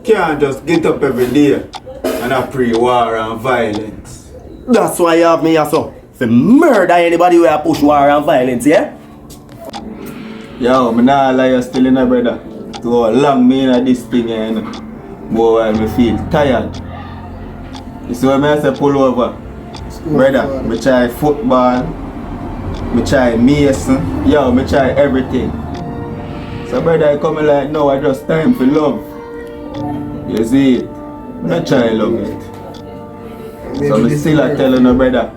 can't just get up every day and I pray war and violence. That's why you have me here, so. To murder anybody who push war and violence, yeah? Yo, I'm not lie, still in a brother. To how long me in this thing, you know. Boy, I feel tired. You see what I say pull over? Brother, I try football, I try mason, yo, I try everything. So brother, I come like, no, I just time for love. You see it? I try love it. So I still telling no brother,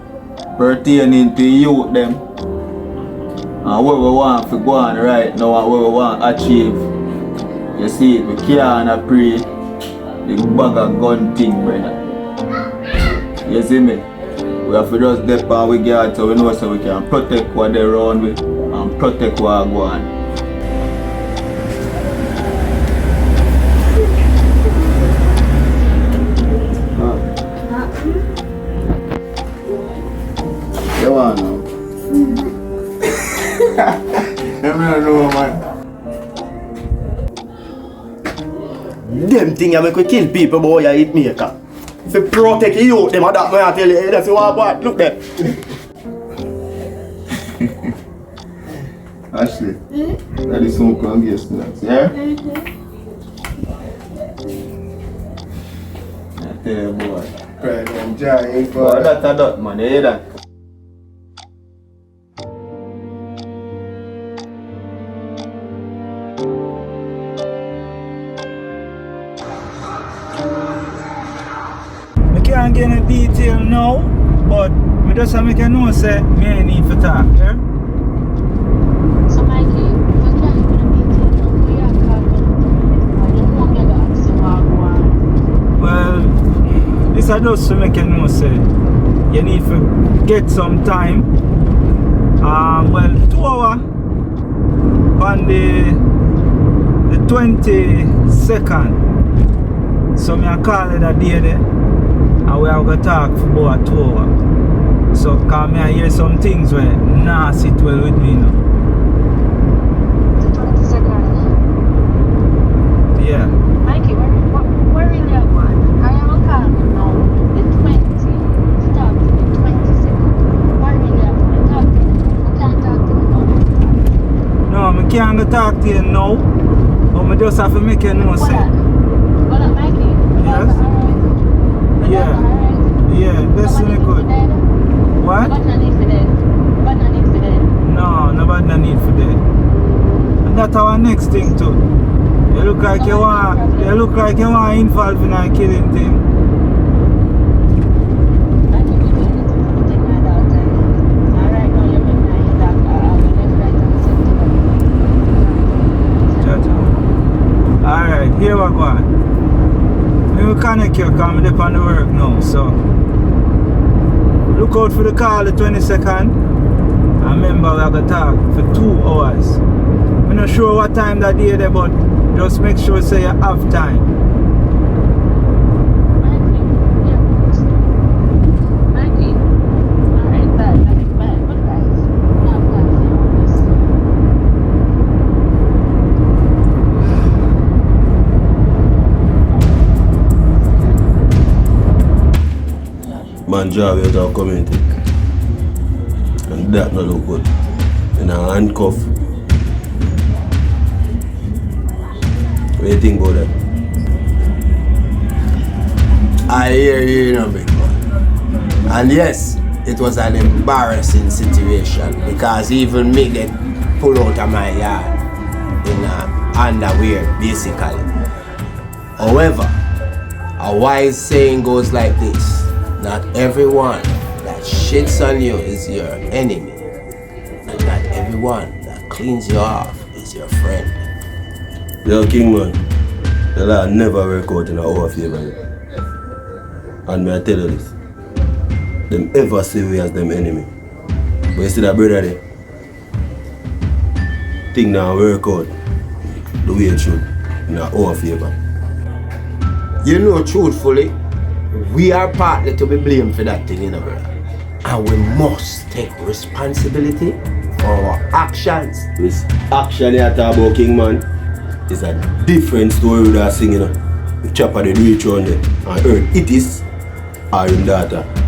pertaining to youth them, and what we want to go on right now and what we want to achieve. You see it, we can't pray the bag of gun thing, brother. You see me? We have to just dip and we get so we know so we can protect what they around with and protect what go on. You want to know? Let me know, man. Them things you make we kill people, boy, you hit maker. If you protect you, them are that man I tell you, that's what I look there. Ashley, that is some Gangster snacks, yeah? I tell you, boy. Right, I'm giant, Boy, that's a dot, man, you hear that? I can't get any detail now, but I just make you know say me I need to talk, yeah? So Mikey, you can't even detail now, we are calling. I don't want you to ask you what go on. Well, this is just to make you know say you need to get some time. 2 hours on the 22nd. So I call it a day there. And we are going to talk for about 2 hours. So come here, hear some things where nah sit well with me now. The 22nd. Yeah. Mikey, where in that one? I am calling now. The 20. Stop. The 22nd. Where in that one? Talk to me. I can't talk to you now. No, I can't go talk to you now. But I just have to make you know say. What up, Mikey? Yes? Yeah. Yeah, that's really good. What? But no need for that. But no need for that. No, nobody no need for that. And that's our next thing too. You look like you want involved in a killing thing. I think you need to take my daughter. Alright, now you're making my doctor. I'll be left right on September. Alright, here we go. We will connect you because I'm on the work now, so look out for the call the 22nd. And remember we are going to talk for 2 hours. I'm not sure what time that day there, but just make sure say you have time. Mikey. Alright, bye. What guys? No, Man job out of community. And that not look good. In a handcuff. What do you think about that? I hear you, you know, big man. And yes, it was an embarrassing situation because even me get pulled out of my yard in underwear, basically. However, a wise saying goes like this. Not everyone that shits on you is your enemy. And not everyone that cleans you off is your friend. Yo, King man, the law never work out in our favor. And may I tell you this, them ever see we as them enemy. But you see that brother there, thing now work out the way it should in our favor. You know, truthfully, we are partly to be blamed for that thing, you know, brother. And we must take responsibility for our actions. This action you talk about, King man, is a different story with that thing, you know. the chopper they reach on there and heard it is or him daughter.